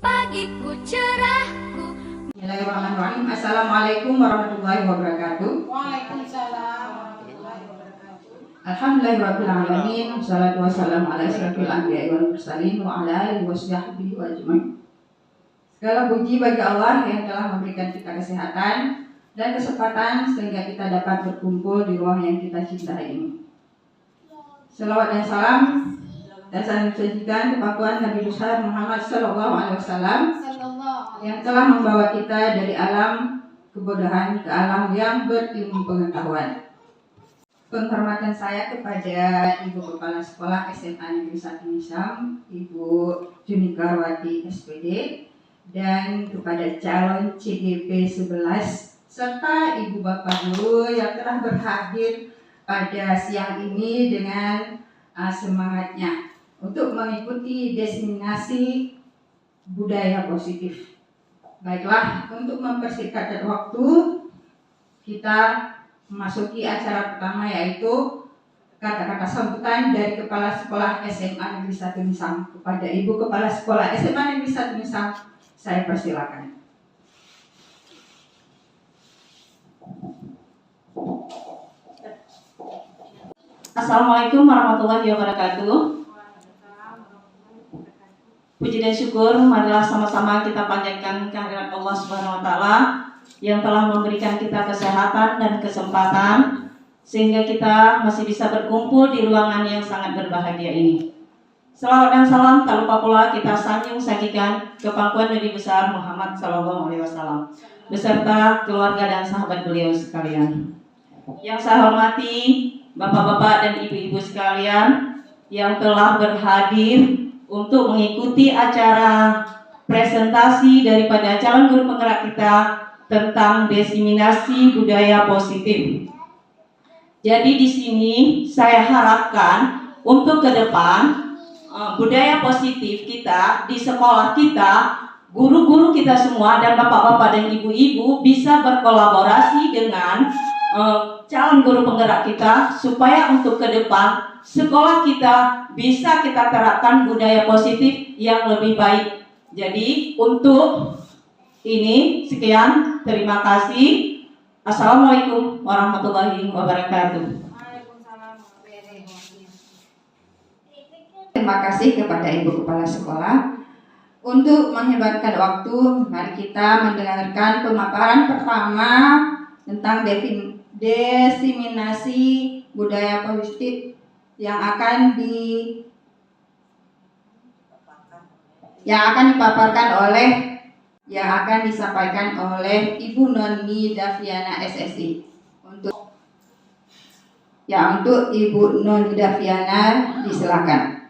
Pagiku cerahku. Bismillahirrahmanirrahim. Assalamualaikum warahmatullahi wabarakatuh. Waalaikumsalam warahmatullahi wabarakatuh. Alhamdulillahirabbil alamin. Wassalatu wassalamu ala asyrofil anbiya'i wal mursalin wa ala alihi washabbihi ajmain. Segala puji bagi Allah yang telah memberikan kita kesehatan dan kesempatan sehingga kita dapat berkumpul di ruang yang kita cintai ini. Selawat dan salam dan salam sajikan kepada Tuhan Nabi besar Muhammad sallallahu alaihi wasallam yang telah membawa kita dari alam kebodohan ke alam yang berilmu pengetahuan. Penghormatan saya kepada Ibu Kepala Sekolah SMA Negeri 1 Nisam, Ibu Junikarwati SPD, dan kepada calon CGP 11 serta Ibu Bapak Guru yang telah berhadir pada siang ini dengan semangatnya untuk mengikuti diseminasi budaya positif. Baiklah, untuk mempersingkat waktu, kita memasuki acara pertama, yaitu kata-kata sambutan dari Kepala Sekolah SMA Negeri 1 Nisam. Kepada Ibu Kepala Sekolah SMA Negeri 1 Nisam, saya persilakan. Assalamualaikum warahmatullahi wabarakatuh. Puji dan syukur marilah sama-sama kita panjatkan kehadirat Allah Subhanahu wa taala yang telah memberikan kita kesehatan dan kesempatan sehingga kita masih bisa berkumpul di ruangan yang sangat berbahagia ini. Selawat dan salam tak lupa pula kita sanjung sajikan ke pangkuan Nabi besar Muhammad sallallahu alaihi wasallam beserta keluarga dan sahabat beliau sekalian. Yang saya hormati Bapak-bapak dan ibu-ibu sekalian yang telah berhadir untuk mengikuti acara presentasi daripada calon guru penggerak kita tentang diseminasi budaya positif. Jadi di sini saya harapkan untuk ke depan budaya positif kita di sekolah kita, guru-guru kita semua dan bapak-bapak dan ibu-ibu bisa berkolaborasi dengan calon guru penggerak kita supaya untuk ke depan sekolah kita bisa kita terapkan budaya positif yang lebih baik. Jadi untuk ini sekian, terima kasih. Assalamualaikum warahmatullahi wabarakatuh. Terima kasih kepada Ibu Kepala Sekolah. Untuk menghebatkan waktu, mari kita mendengarkan pemaparan pertama tentang diseminasi budaya positif yang akan disampaikan oleh Ibu Noni Daviana SSI. Untuk Ibu Noni Daviana disilakan.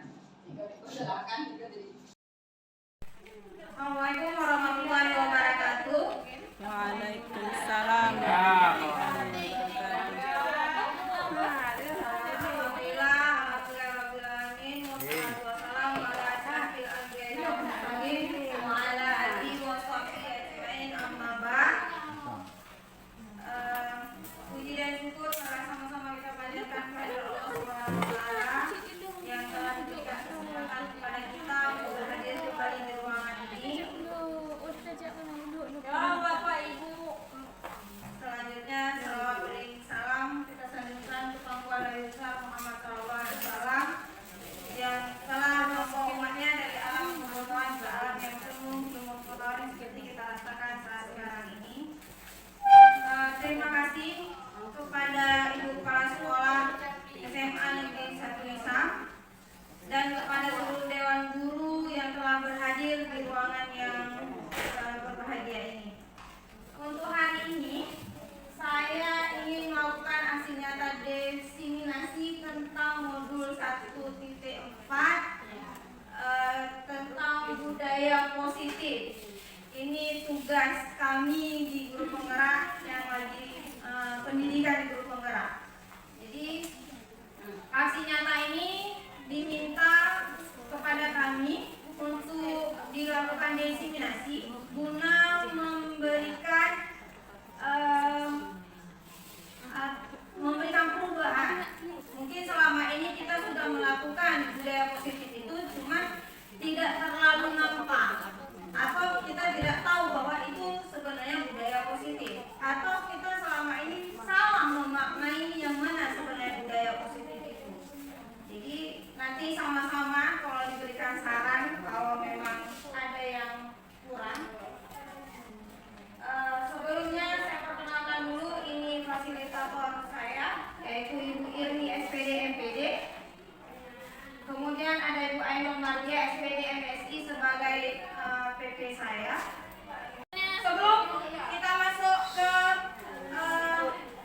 Assalamualaikum warahmatullahi wabarakatuh. Waalaikumsalam. Puji dan syukur sama-sama kita panjatkan kepada Allah Subhanahu wa taala yang telah diberikan kesempatan kepada kita untuk berhadir kembali di ruangan ini. Ya Bapak Ibu, selanjutnya selawat beriring salam kita sanjungkan ke pangkuan Nabi besar Muhammad sallallahu alaihi wasallam yang telah membawa umatnya dari alam kebodohan ke alam yang penuh ilmu pengetahuan seperti kita rasakan saat sekarang ini. Terima kasih kepada Ibu Kepala Sekolah SMA Negeri 1 tugas kami di guru penggerak yang lagi pendidikan di guru penggerak. Jadi aksi nyata ini diminta kepada kami untuk dilakukan diseminasi guna memberikan perubahan. Mungkin selama ini kita sudah melakukan budaya positif itu, cuma tidak terlalu nampak, atau kita tidak tahu bahwa itu sebenarnya budaya positif, atau kita selama ini salah memaknai yang mana sebenarnya budaya positif itu. Jadi nanti sama-sama kalau diberikan saran kalau memang ada yang kurang. Sebelumnya saya perkenalkan dulu, ini fasilitator saya yaitu Ibu Irni SPD MPD. Kemudian ada Ibu Ainun Mardia SPD MSI sebagai PP saya. Sebelum kita masuk ke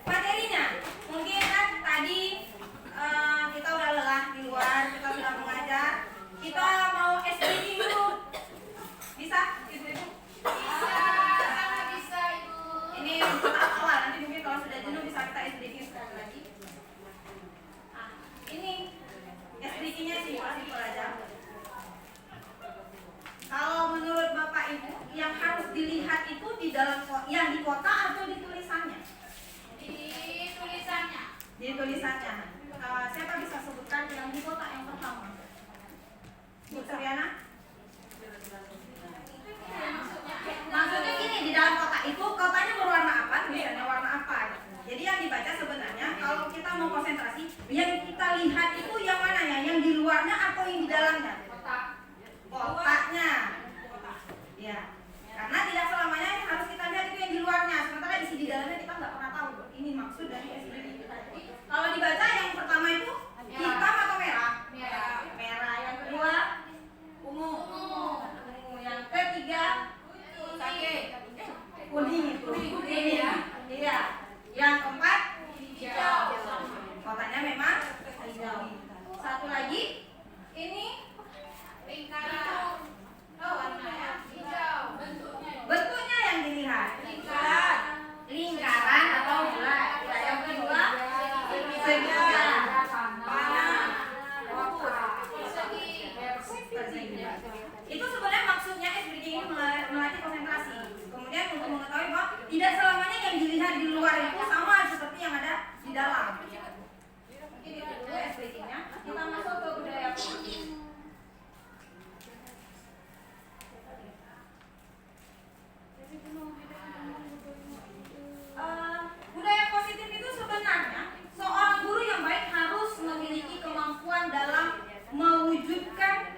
materinya, mungkin kan tadi kita udah lelah di luar, kita sudah mengajar, kita mau SPG dulu. Bisa? Ibu-ibu? Bisa Ibu. Ini tahap awal, nanti mungkin kalau sudah jenuh bisa kita SPG sekali lagi. Nah, ini SPG-nya simpel-simpel aja. Kalau menurut Bapak Ibu, yang harus dilihat itu di dalam yang di kota atau di tulisannya? Di tulisannya. Di tulisannya. Siapa bisa sebutkan yang di kota yang pertama? Bu Suryana? Maksudnya gini, di dalam kotak itu kotanya berwarna apa, tulisannya warna apa. Jadi yang dibaca sebenarnya kalau kita mau konsentrasi, yang kita lihat itu yang mananya, yang di luarnya atau yang di dalamnya? Kotaknya. Ya. Karena tidak selamanya yang harus kita lihat itu yang di luarnya, sementara isi di dalamnya kita nggak pernah tahu. Ini maksud dari SPG kita. Kalau dibaca yang pertama itu hitam atau merah? Merah. Yang kedua ungu. Yang ketiga kuning itu. Iya. Yang keempat hijau. Kotanya memang hijau. Satu lagi ini lingkaran. Warnanya hijau. Bentuknya yang dilihat. Lingkaran atau bulat. Yang kedua segitiga. Itu sebenarnya maksudnya SPG ini melatih konsentrasi. Kemudian untuk mengetahui bahwa tidak selamanya yang dilihat di luar itu sama seperti yang ada di dalam. Mungkin itu dulu SPG-nya. Kita masuk ke budaya positif. Budaya positif itu sebenarnya seorang guru yang baik harus memiliki kemampuan dalam mewujudkan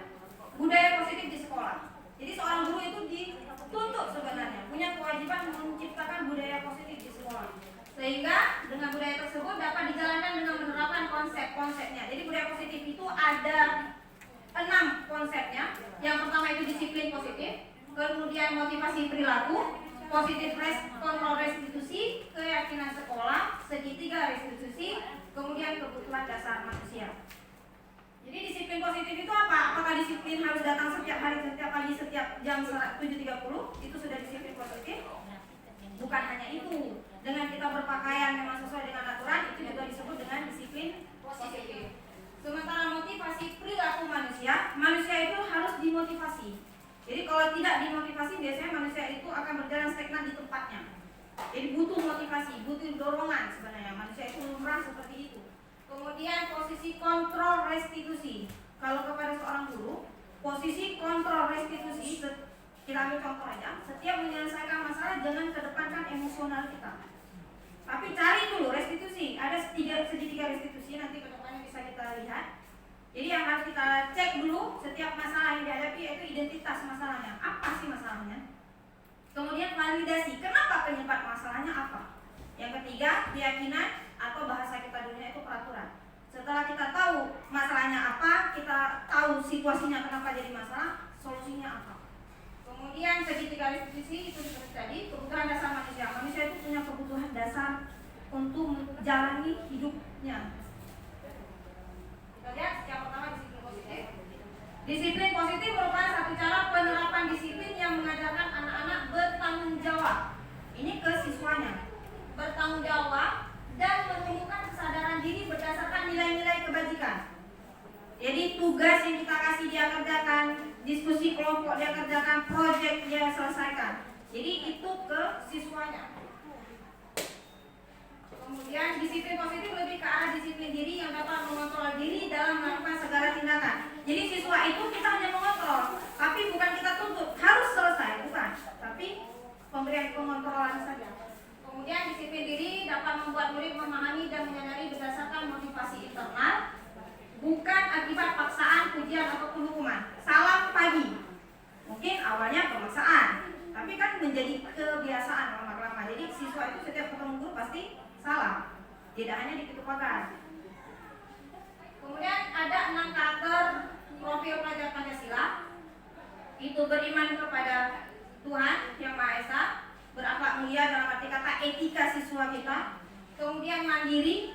budaya positif di sekolah. Jadi seorang guru itu dituntut sebenarnya punya kewajiban menciptakan budaya positif di sekolah, sehingga dengan budaya tersebut dapat dijalankan dengan menerapkan konsep-konsepnya. Jadi budaya positif itu ada 6 konsepnya. Yang pertama itu disiplin positif, kemudian motivasi perilaku, positif kontrol restitusi, keyakinan sekolah, segitiga restitusi, kemudian kebutuhan dasar manusia. Jadi disiplin positif itu apa? Apakah disiplin harus datang setiap hari, setiap pagi, setiap jam 7.30? Itu sudah disiplin positif? Bukan hanya itu. Dengan kita berpakaian memang sesuai dengan aturan, itu juga disebut dengan disiplin positif. Sementara motivasi perilaku manusia itu harus dimotivasi. Jadi kalau tidak dimotivasi, biasanya manusia itu akan berjalan stagnan di tempatnya. Jadi butuh motivasi, butuh dorongan sebenarnya. Manusia itu lumrah seperti itu. Kemudian posisi kontrol restitusi. Kalau kepada seorang guru, posisi kontrol restitusi, kita ambil contoh aja. Setiap menyelesaikan masalah jangan kedepankan emosional kita, tapi cari dulu restitusi. Ada segitiga restitusi, nanti kedepannya bisa kita lihat. Jadi yang harus kita cek dulu setiap masalah yang dihadapi yaitu identitas masalahnya. Apa sih masalahnya? Kemudian validasi, kenapa penyebab masalahnya apa? Yang ketiga, keyakinan atau bahasa kita dunia itu peraturan. Setelah kita tahu masalahnya apa, kita tahu situasinya kenapa jadi masalah, solusinya apa. Kemudian segitiga restitusi itu seperti tadi, kebutuhan dasar manusia. Manusia itu punya kebutuhan dasar untuk menjalani hidupnya. Kita lihat yang pertama disiplin positif. Disiplin positif merupakan satu cara penerapan disiplin yang mengajarkan anak-anak bertanggung jawab. Ini ke siswanya. Bertanggung jawab dan menemukan kesadaran diri berdasarkan nilai-nilai kebajikan. Jadi tugas yang kita kasih dia kerjakan, diskusi kelompok dia kerjakan, proyek dia selesaikan. Jadi itu ke siswanya. Kemudian disiplin positif lebih ke arah disiplin diri yang dapat mengontrol diri dalam melakukan segala tindakan. Jadi siswa itu kita hanya mengontrol, tapi bukan kita tuntut harus selesai, bukan. Tapi pemberian pengontrolan saja. Kemudian disiplin diri dapat membuat murid memahami dan menyadari berdasarkan motivasi internal, bukan akibat paksaan, pujian ataupun hukuman. Salam pagi, mungkin awalnya pemaksaan, tapi kan menjadi kebiasaan lama-lama. Jadi siswa itu setiap ketemu guru pasti salah, tidak hanya di pintu pagar. Kemudian ada 6 karakter profil pelajar Pancasila. Itu beriman kepada Tuhan Yang Maha Esa, berakhlak mulia dalam arti kata etika siswa kita. Kemudian mandiri,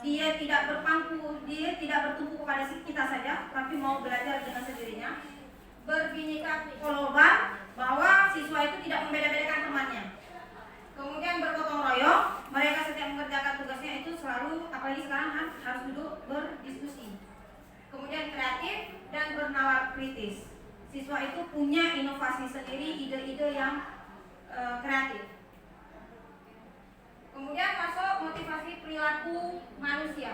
dia tidak berpangku, dia tidak bertumpu kepada kita saja, tapi mau belajar dengan sendirinya. Berbhinneka global, bahwa siswa itu tidak membeda-bedakan temannya. Kemudian bergotong royong, mereka setiap mengerjakan tugasnya itu selalu, apalagi sekarang harus duduk berdiskusi. Kemudian kreatif dan bernalar kritis. Siswa itu punya inovasi sendiri, ide-ide yang kreatif. Kemudian masuk motivasi perilaku manusia.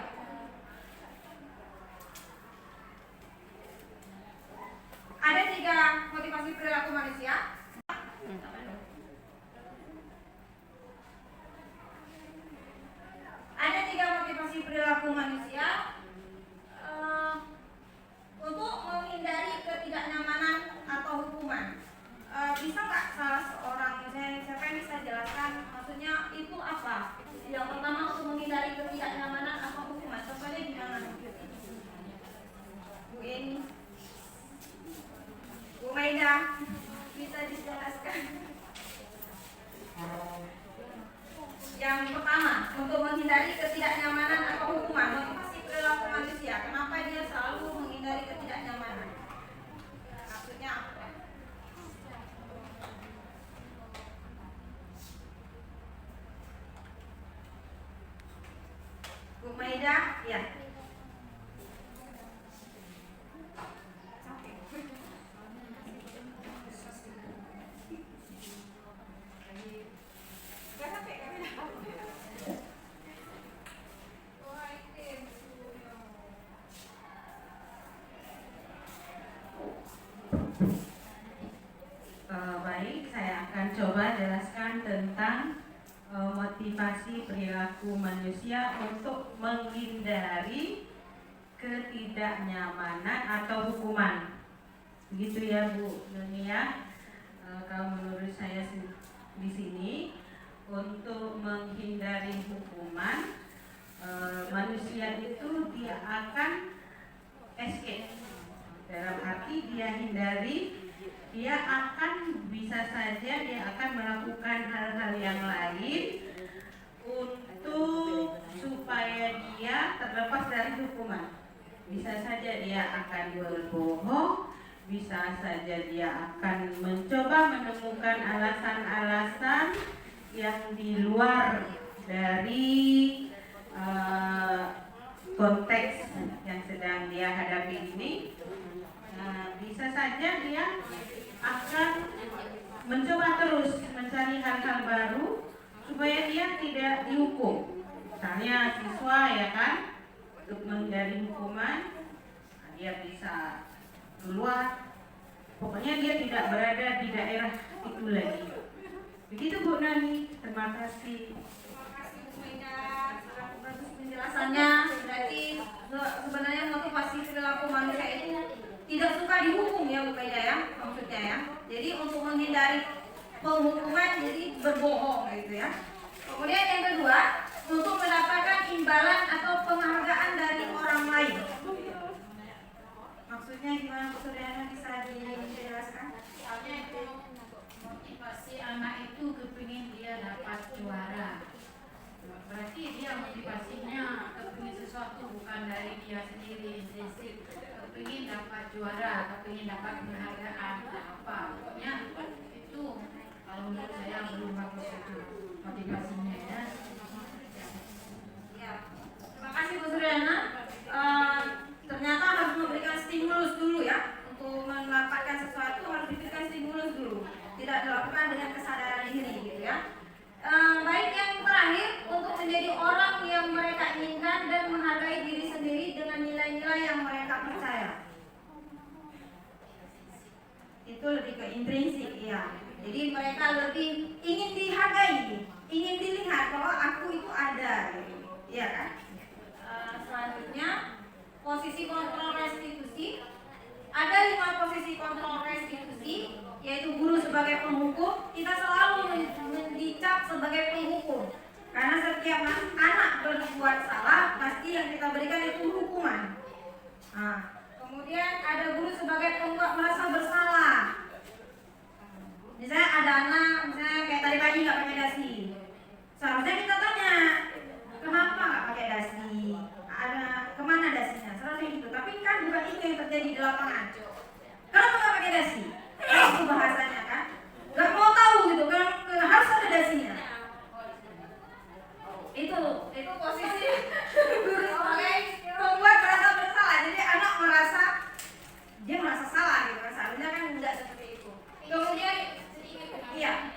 Ada 3 motivasi perilaku manusia. Ada 3 motivasi perilaku manusia untuk menghindari ketidaknyamanan atau hukuman. Bisa nggak salah seorang, misalnya siapa yang bisa jelaskan maksudnya itu apa? Yang pertama untuk menghindari ketidaknyamanan atau hukuman. Contohnya gimana? Bu Eni, Bu Maida, bisa dijelaskan? Yang pertama, untuk menghindari ketidaknyamanan atau hukuman, motivasi perilaku manusia. Kenapa dia selalu menghindari ketidaknyamanan? Maksudnya apa? Bu Maida, ya. Baik, saya akan coba jelaskan tentang motivasi perilaku manusia untuk menghindari ketidaknyamanan atau hukuman. Begitu ya Bu Nuni ya. Kalau menurut saya di sini untuk menghindari hukuman, manusia itu dia akan escape. Dalam arti dia hindari, dia akan bisa saja dia akan melakukan hal-hal yang lain untuk supaya dia terlepas dari hukuman. Bisa saja dia akan berbohong, bisa saja dia akan mencoba menemukan alasan-alasan yang di luar dari konteks yang sedang dia hadapi ini. Bisa saja dia akan mencoba terus mencari hal-hal baru supaya dia tidak dihukum. Misalnya siswa ya kan, untuk menghindari hukuman, dia bisa keluar. Pokoknya dia tidak berada di daerah itu lagi. Begitu Bu Nani, terima kasih. Terima kasih Bu Maida, sangat bagus penjelasannya. Berarti sebenarnya motivasi perilaku manusia itu tidak suka dihukum ya Bu Maida ya, maksudnya ya. Jadi untuk menghindari penghukuman jadi berbohong gitu ya. Kemudian yang kedua, untuk mendapatkan imbalan atau penghargaan dari orang lain. Maksudnya gimana Bu Suryana, bisa dijelaskan? Soalnya itu motivasi anak itu kepingin dia dapat juara. Berarti dia motivasinya kepingin sesuatu bukan dari dia sendiri, kepingin dapat juara, kepingin dapat penghargaan apa. Pokoknya itu Kalau menurut saya belum bagus itu motivasinya ya. Ya, terima kasih Bu Suryana. Ternyata harus memberikan stimulus dulu ya, untuk mendapatkan sesuatu harus diberikan stimulus dulu, tidak dilakukan dengan kesadaran diri gitu ya. Baik, yang terakhir, untuk menjadi orang yang mereka inginkan dan menghargai diri sendiri dengan nilai-nilai yang mereka percaya. Itu lebih ke intrinsik ya. Jadi mereka lebih ingin dihargai, ingin dilihat bahwa aku itu ada gitu. Iya kan? Selanjutnya, posisi kontrol restitusi. Ada 5 posisi kontrol restitusi, yaitu guru sebagai penghukum. Kita selalu dicap sebagai penghukum, karena setiap anak berbuat salah pasti yang kita berikan itu hukuman. Nah, kemudian ada guru sebagai pembuat merasa bersalah. Misalnya ada anak, misalnya kayak tadi pagi nggak pakai dasi, seharusnya kita tanya kenapa nggak pakai dasi, ada kemana dasinya, seharusnya itu. Tapi kan bukan itu yang terjadi di lapangan. Kenapa nggak pakai dasi? Itu bahasanya kan, nggak mau tahu gitu kan, harus ada dasinya. Itu posisi guru sebagai pembuat merasa bersalah. Jadi anak merasa dia merasa salah gitu, seharusnya kan enggak seperti itu. Kemudian iya,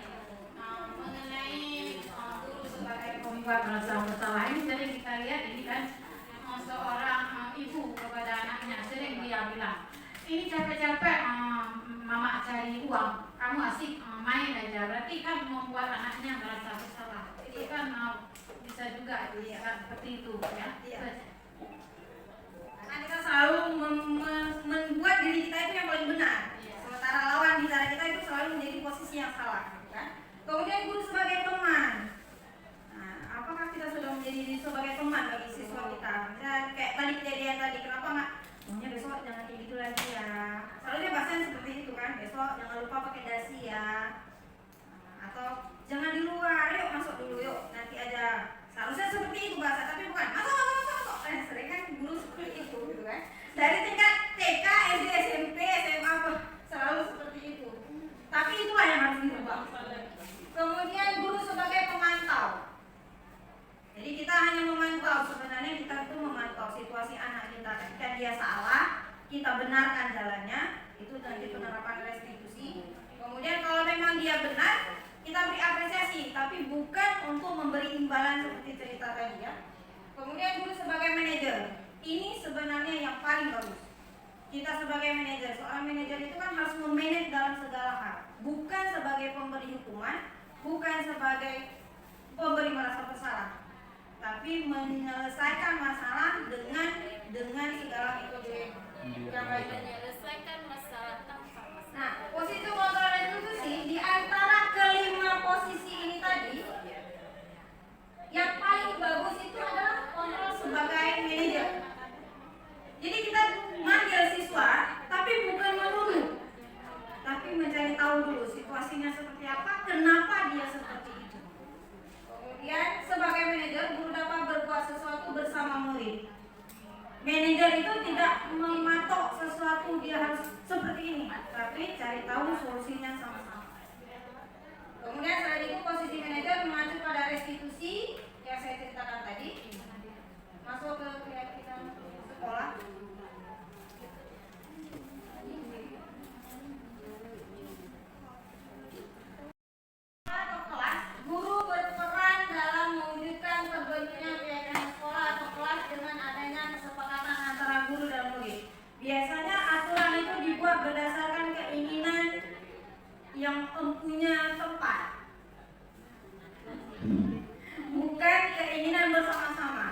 Mengenai guru sebagai pembuat merasa bersalah ini sering kita lihat ini kan, seorang ibu kepada anaknya sering dia bilang, ini capek-capek mama cari uang, kamu asik main aja, berarti kan membuat anaknya merasa bersalah. Itu kan bisa juga seperti itu ya. Karena kita selalu membuat diri kita itu yang paling benar, sementara lawan bicara kita itu selalu menjadi posisi yang salah gitu kan. Kemudian guru sebagai teman. Nah, apakah kita sudah menjadi sebagai teman bagi siswa kita? Misalnya kayak tadi kejadian tadi, kenapa nggak maunya besok jangan kayak gitu lagi ya, selalu bahasanya seperti itu kan, besok jangan lupa pakai dasi ya, atau jangan di luar, yuk masuk dulu yuk nanti aja, seharusnya seperti itu bahasa, tapi bukan masuk. Sering kan guru seperti itu gitu kan, dari tingkat TK, SD, SMP, SMA selalu seperti itu. Tapi itulah yang harus dirubah. Kemudian guru sebagai pemantau. Jadi kita hanya memantau, sebenarnya kita itu memantau situasi anak kita. Ketika dia salah, kita benarkan jalannya, itu nanti penerapan restitusi. Kemudian kalau memang dia benar, kita beri apresiasi, tapi bukan untuk memberi imbalan seperti cerita tadi ya. Kemudian guru sebagai manajer, ini sebenarnya yang paling bagus. Kita sebagai manajer, soal manajer itu kan harus memanage dalam segala hal, bukan sebagai pemberi hukuman, bukan sebagai pemberi merasa bersalah, tapi menyelesaikan masalah dengan segala metode yang baik. Menyelesaikan masalah tanpa masalah. Nah, posisi kontrol restitusi di antara kelima posisi ini tadi, yang paling bagus itu adalah kontrol sebagai manajer. Jadi kita manggil siswa, tapi bukan menuduh, tapi mencari tahu dulu situasinya seperti apa, kenapa dia seperti itu. Kemudian sebagai manajer, guru dapat berbuat sesuatu bersama murid. Manajer itu tidak mematok sesuatu dia harus seperti ini, tapi cari tahu solusinya sama-sama. Kemudian selain itu posisi manajer mengacu pada restitusi yang saya ceritakan tadi. Masuk ke kegiatan sekolah. Atau kelas, guru berperan dalam mewujudkan terbentuknya kegiatan sekolah atau kelas dengan adanya kesepakatan antara guru dan murid. Biasanya aturan itu dibuat berdasarkan keinginan yang empunya tempat, bukan keinginan bersama-sama.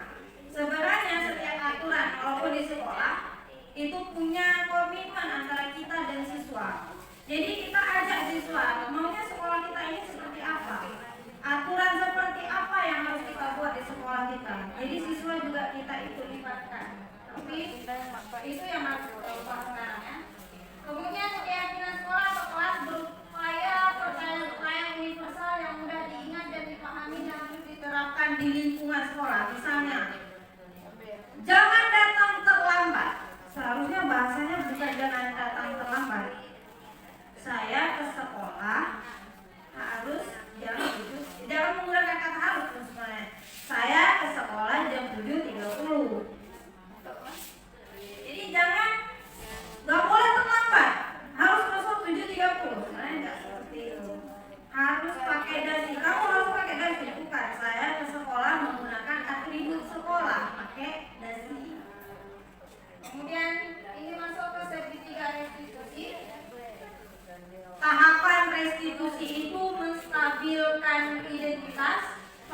Sebenarnya setiap aturan walaupun di sekolah itu punya komitmen antara kita dan siswa. Jadi kita ajak siswa, maunya sekolah kita ini seperti apa, aturan seperti apa yang harus kita buat di sekolah kita. Jadi siswa juga kita ikut libatkan. Tapi itu yang harus kita ubah sekarang ya. Kemudian keyakinan sekolah atau kelas berupaya percaya universal yang mudah diingat dan dipahami dan harus diterapkan di lingkungan sekolah. Misalnya, jangan datang terlambat. Seharusnya bahasanya bukan jangan datang terlambat. Saya ke sekolah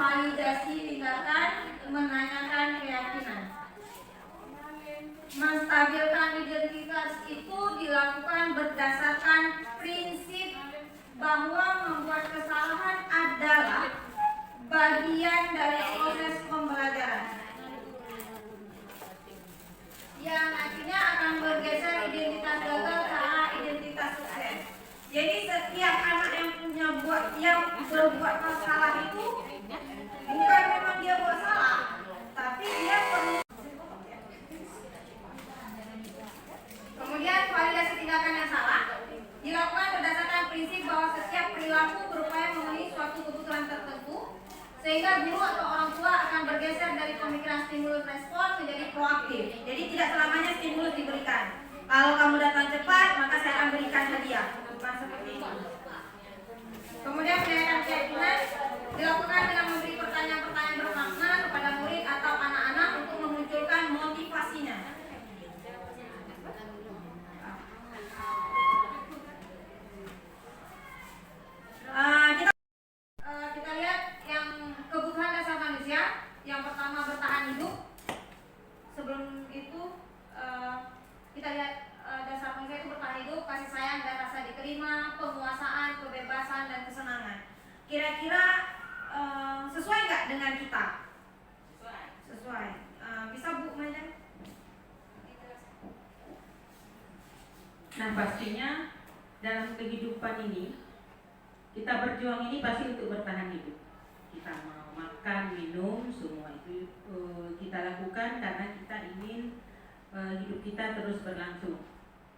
validasi tindakan, menanyakan keyakinan. Menstabilkan identitas itu dilakukan berdasarkan prinsip bahwa membuat kesalahan adalah bagian dari proses pembelajaran yang akhirnya akan bergeser identitas gagal ke arah identitas sukses. Jadi setiap anak yang berbuat masalah itu bukan memang dia buat salah, tapi dia perlu. Kemudian validasi tindakan yang salah dilakukan berdasarkan prinsip bahwa setiap perilaku berupaya memenuhi suatu kebutuhan tertentu, sehingga guru atau orang tua akan bergeser dari pemikiran stimulus respon menjadi proaktif. Jadi tidak selamanya stimulus diberikan. Kalau kamu datang cepat, maka saya akan berikan hadiah. Bukan seperti itu. Kemudian pendidikan keyakinan dilakukan dengan memberi pertanyaan-pertanyaan bermakna kepada murid atau anak-anak untuk memunculkan motivasinya. Kita lihat yang kebutuhan dasar manusia. Yang pertama bertahan hidup. Sebelum itu kita lihat dasar manusia itu bertahan hidup, kasih sayang dan rasa diterima, penguasaan, kebebasan dan kesenangan. Kira-kira sesuai nggak dengan kita? Sesuai. Bisa Bu Majan? Nah, pastinya dalam kehidupan ini kita berjuang ini pasti untuk bertahan hidup. Kita mau makan, minum, semua itu kita lakukan karena kita ingin hidup kita terus berlangsung.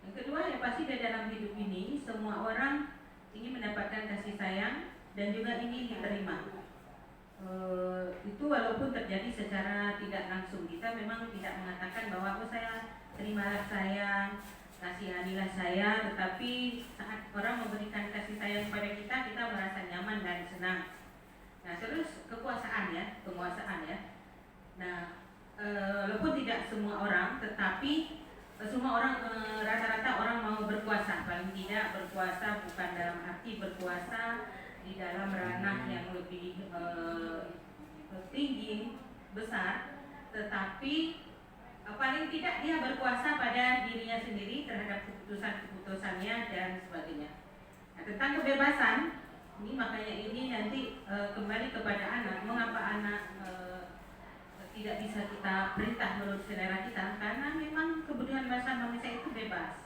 Yang kedua, ya pasti di dalam hidup ini semua orang ingin mendapatkan kasih sayang dan juga ingin diterima. Itu walaupun terjadi secara tidak langsung, kita memang tidak mengatakan bahwa saya terimalah saya, kasihanilah saya, tetapi saat orang memberikan kasih sayang kepada kita, kita merasa nyaman dan senang. Nah, terus kekuasaan ya. Nah, walaupun tidak semua orang, tetapi semua orang rata-rata orang mau berkuasa. Paling tidak berkuasa bukan dalam arti berkuasa di dalam ranah yang lebih tinggi, besar, tetapi paling tidak dia berkuasa pada dirinya sendiri terhadap keputusan-keputusannya dan sebagainya. Nah, tentang kebebasan ini, makanya ini nanti kembali kepada anak. Mengapa anak tidak bisa kita perintah menurut selera kita? Karena memang kebutuhan dasar manusia itu bebas,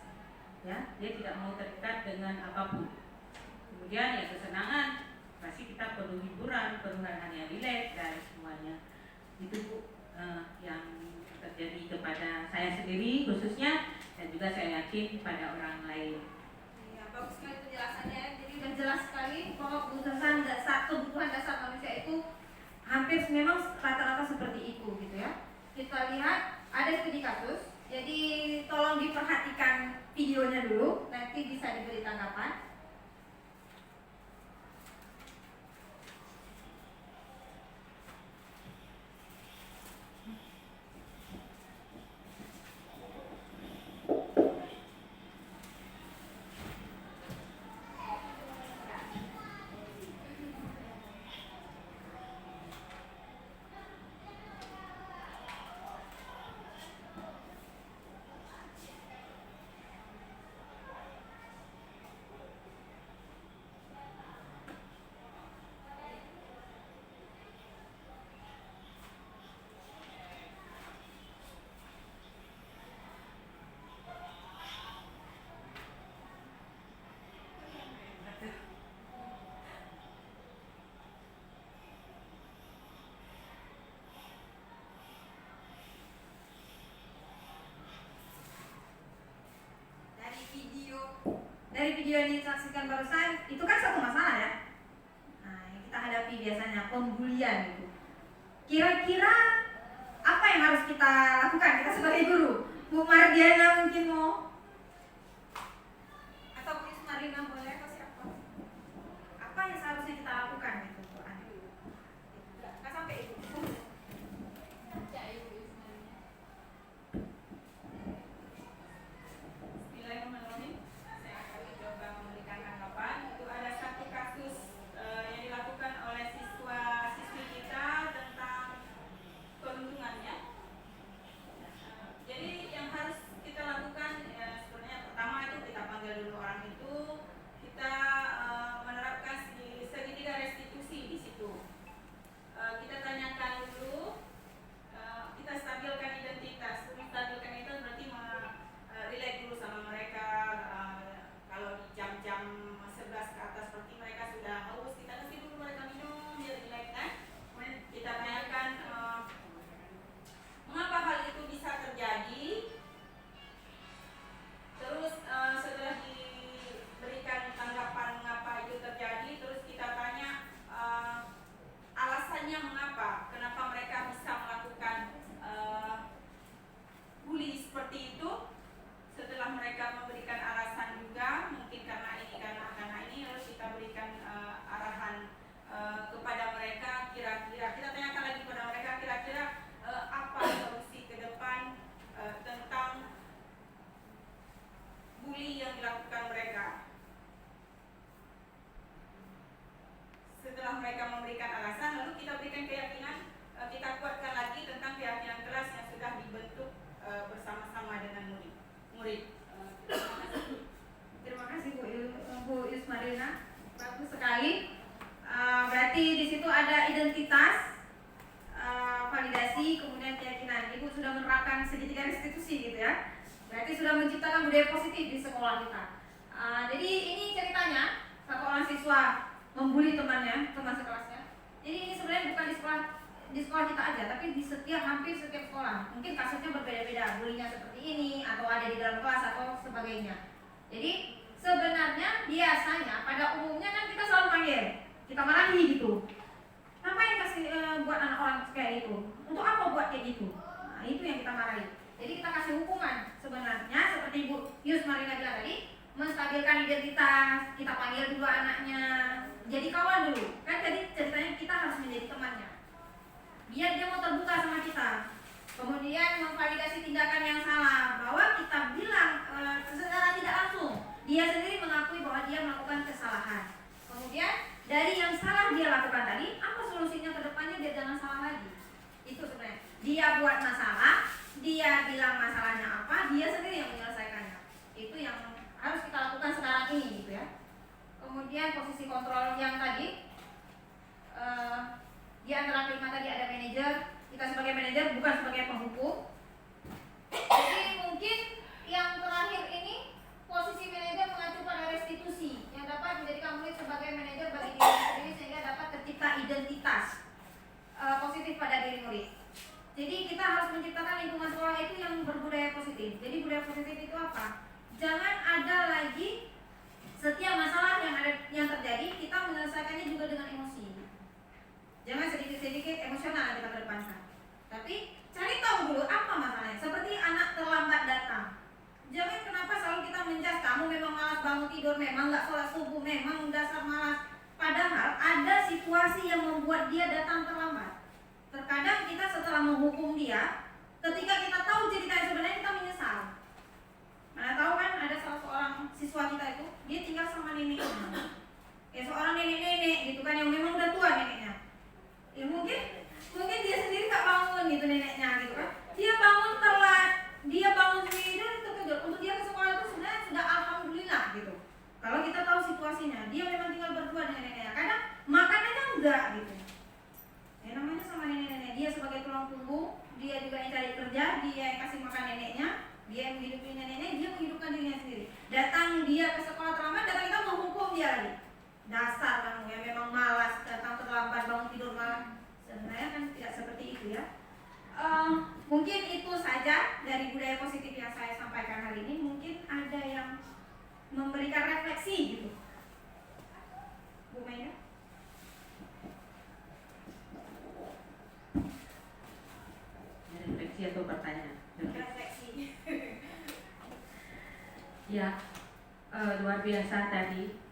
ya, dia tidak mau terikat dengan apapun. Kemudian ya kesenangan, pasti kita perlu hiburan, perlu hal-hal yang rileks dan semuanya. Itu yang terjadi kepada saya sendiri khususnya, dan juga saya yakin pada orang lain. Ya, bagus sekali penjelasannya. Jadi jelas sekali bahwa kebutuhan dasar manusia itu hampir memang rata-rata seperti itu gitu ya. Kita lihat ada studi kasus. Jadi tolong diperhatikan videonya dulu, nanti bisa diberi tanggapan. Dari video yang disaksikan barusan, itu kan satu masalah ya. Nah, yang kita hadapi biasanya pembulian itu. Kira-kira apa yang harus kita lakukan kita sebagai guru? Bu Mardiana mungkin mau, atau Bu Ismarina boleh, atau siapa? Apa yang seharusnya kita lakukan gitu untuk anak? Nggak sampai itu. Itu ada satu kasus yang dilakukan oleh siswa-siswi kita pendidikan restitusi gitu ya. Berarti sudah menciptakan budaya positif di sekolah kita. Jadi ini ceritanya satu orang siswa membuli temannya, teman sekelasnya. Jadi ini sebenarnya bukan di sekolah kita aja, tapi di hampir setiap sekolah. Mungkin kasusnya berbeda-beda, bulinya seperti ini atau ada di dalam kelas atau sebagainya. Jadi sebenarnya biasanya pada umumnya kan kita selalu panggil, kita marahi gitu. Ngapain kasih buat anak orang kayak gitu? Untuk apa buat kayak gitu? Nah, itu yang kita marahi. Jadi kita kasih hukuman sebenarnya seperti Bu Yus Marina bilang tadi, menstabilkan identitas, kita panggil dulu anaknya, jadi kawan dulu. Kan jadi ceritanya kita harus menjadi temannya. Biar dia mau terbuka sama kita. Kemudian memvalidasi tindakan yang salah, bahwa kita bilang secara tidak langsung dia sendiri mengakui bahwa dia melakukan kesalahan. Kemudian dari yang salah dia lakukan tadi, apa solusinya ke depannya biar jangan salah lagi? Itu sebenarnya. Dia buat masalah, dia bilang masalahnya apa, dia sendiri yang menyelesaikannya. Itu yang harus kita lakukan sekarang ini gitu ya. Kemudian posisi kontrol yang tadi, di antara kelima tadi ada manajer. Kita sebagai manajer bukan sebagai penghukum. Jadi mungkin yang terakhir ini posisi manajer mengacu pada restitusi yang dapat menjadikan murid sebagai manajer bagi diri sendiri sehingga dapat tercipta identitas positif pada diri murid. Jadi kita harus menciptakan lingkungan sekolah itu yang berbudaya positif. Jadi budaya positif itu apa? Jangan ada lagi setiap masalah yang terjadi kita menyelesaikannya juga dengan emosi. Jangan sedikit-sedikit emosional kita kedepankan. Tapi cari tahu dulu apa masalahnya. Seperti anak terlambat datang. Jangan kenapa selalu kita menjas, kamu memang malas bangun tidur, memang nggak sholat subuh, memang dasar malas. Padahal ada situasi yang membuat dia datang terlambat. Terkadang kita setelah menghukum dia, ketika kita tahu ceritanya sebenarnya kita menyesal. Mana tahu kan ada salah seorang siswa kita itu, dia tinggal sama neneknya. Seorang nenek-nenek gitu kan yang memang udah tua neneknya. Ya mungkin dia sendiri gak bangun gitu neneknya gitu kan. Dia bangun telat, dia bangun sendiri dan terkejut. Untuk dia ke sekolah itu sebenarnya sudah alhamdulillah gitu. Kalau kita tahu situasinya, dia memang tinggal berdua dengan neneknya. Kadang makanannya enggak gitu. Ya namanya sama nenek-nenek, dia sebagai tulang punggung, dia juga yang cari kerja, dia yang kasih makan neneknya, dia yang menghidupi neneknya, dia menghidupkan dirinya sendiri. Datang dia ke sekolah terlambat, datang kita menghukum dia lagi. Dasar kamu yang memang malas, datang terlambat, bangun tidur malam. Sebenarnya kan tidak seperti itu ya. Mungkin itu saja dari budaya positif yang saya sampaikan hari ini. Mungkin ada yang memberikan refleksi gitu. Bu Maida? Refleksi atau pertanyaan? Refleksi. Ya, luar biasa tadi.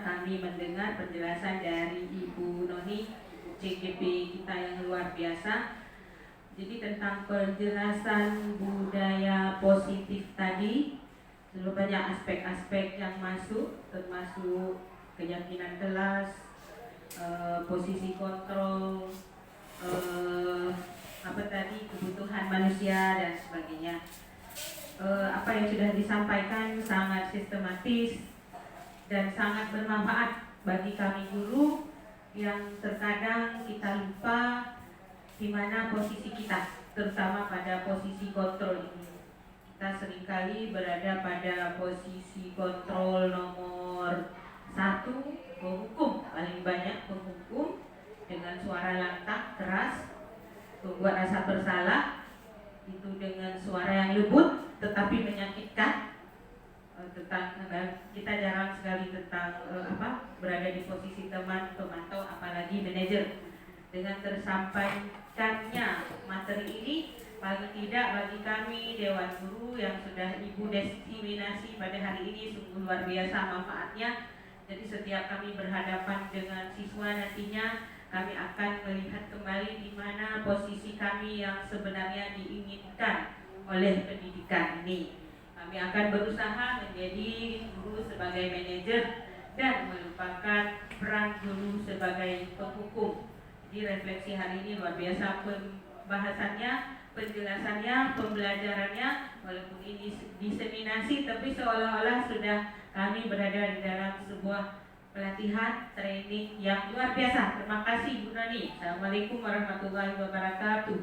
Kami mendengar penjelasan dari Ibu Noni, CGP kita yang luar biasa. Jadi tentang penjelasan budaya positif tadi, terlalu banyak aspek-aspek yang masuk, termasuk keyakinan kelas, posisi kontrol, kebutuhan manusia dan sebagainya. Apa yang sudah disampaikan sangat sistematis dan sangat bermanfaat bagi kami guru yang terkadang kita lupa di mana posisi kita, terutama pada posisi kontrol ini. Kita seringkali berada pada posisi kontrol nomor 1, menghukum, paling banyak menghukum dengan suara lantang keras, membuat rasa bersalah, itu dengan suara yang lembut tetapi menyakitkan. Kita jarang sekali berada di posisi teman, pemantau, apalagi manajer. Dengan tersampaikannya materi ini, paling tidak bagi kami Dewan Guru yang sudah Ibu diseminasi pada hari ini sungguh luar biasa manfaatnya. Jadi setiap kami berhadapan dengan siswa nantinya, kami akan melihat kembali di mana posisi kami yang sebenarnya diinginkan oleh pendidikan ini. Kami akan berusaha menjadi guru sebagai manajer dan melupakan peran guru sebagai penghukum. Jadi refleksi hari ini luar biasa, pembahasannya, penjelasannya, pembelajarannya, walaupun ini diseminasi tapi seolah-olah sudah kami berada di dalam sebuah pelatihan training yang luar biasa. Terima kasih Bu Nani. Assalamualaikum warahmatullahi wabarakatuh.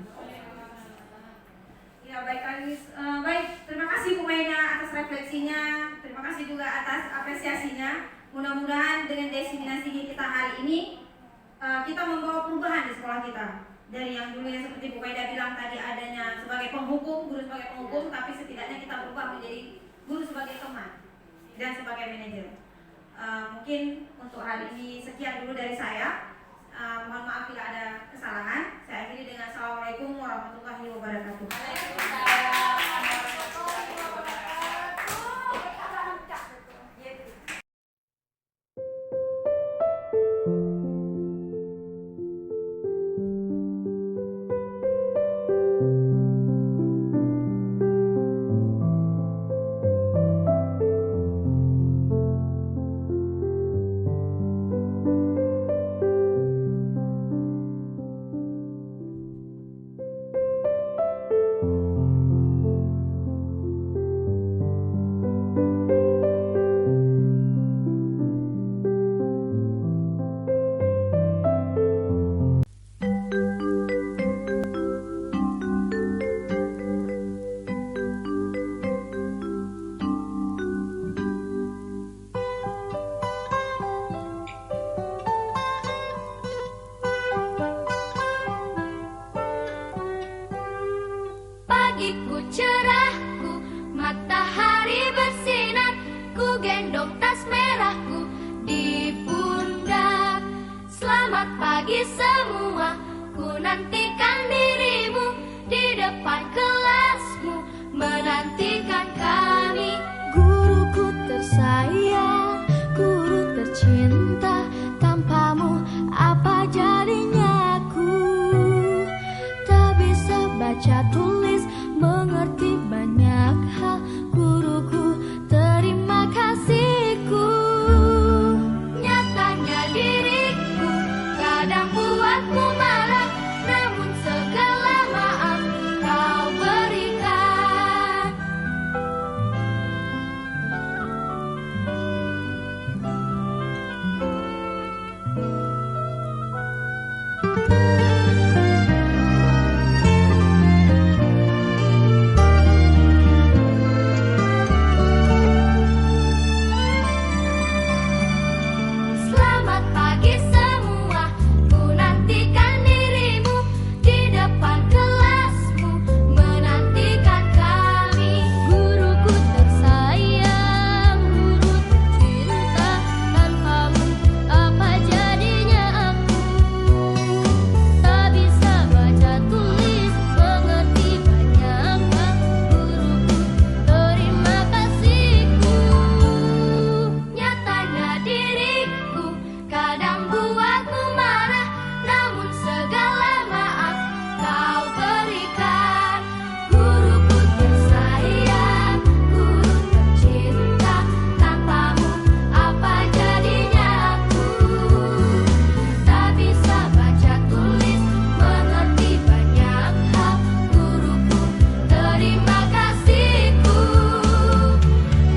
Baik, terima kasih Bu Maida atas refleksinya, terima kasih juga atas apresiasinya. Mudah-mudahan dengan desiminasi kita hari ini kita membawa perubahan di sekolah kita. Dari yang dulunya seperti Bu Maida bilang tadi adanya sebagai penghukum, guru sebagai penghukum, tapi setidaknya kita berubah menjadi guru sebagai teman dan sebagai manajer. Mungkin untuk hari ini sekian dulu dari saya. Mohon maaf bila ada kesalahan. Saya akhiri dengan Assalamualaikum warahmatullahi wabarakatuh. Pagiku cerahku, matahari bersinar, ku gendong tas merahku di pundak. Selamat pagi semua, ku nantikan dirimu di depan kelasmu, menantikan kami. Guruku tersayang, guru tercinta, tanpamu apa jadinya aku? Tak bisa baca tulis, mengerti banyak hal, guruku terima kasihku. Nyatanya diriku kadang buatmu marah, namun segala maaf kau berikan. Selamat pagi semua, ku nantikan dirimu di depan kelasmu, menantikan kami. Guruku tersayang, guru tercinta, tanpamu apa jadinya aku? Tak bisa baca tulis, mengerti banyak hal, guruku terima kasihku. Nyatanya diriku kadang buatmu marah, namun segala maaf kau berikan. Guruku tersayang, guru tercinta, tanpamu apa jadinya aku? Tak bisa baca tulis, mengerti banyak hal, guruku terima kasihku.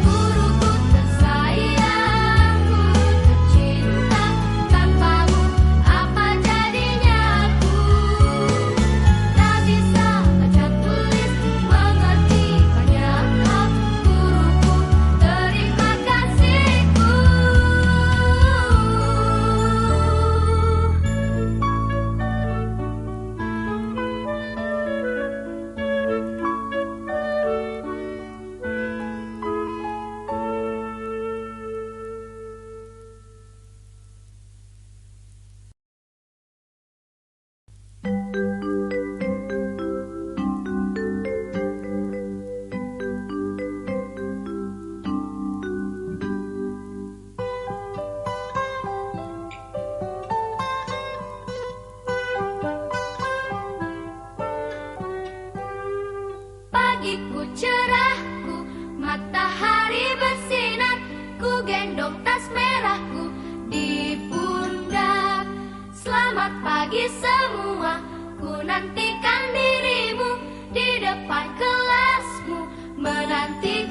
Guruku tersayang, guru tercinta, tanpamu apa jadinya aku? Tak bisa baca tulis, mengerti banyak hal, guruku terima kasihku. Pagiku cerahku, matahari bersinar, ku gendong tas merahku di pundak. Selamat pagi semua, ku nantikan dirimu di depan kelasmu, menantikan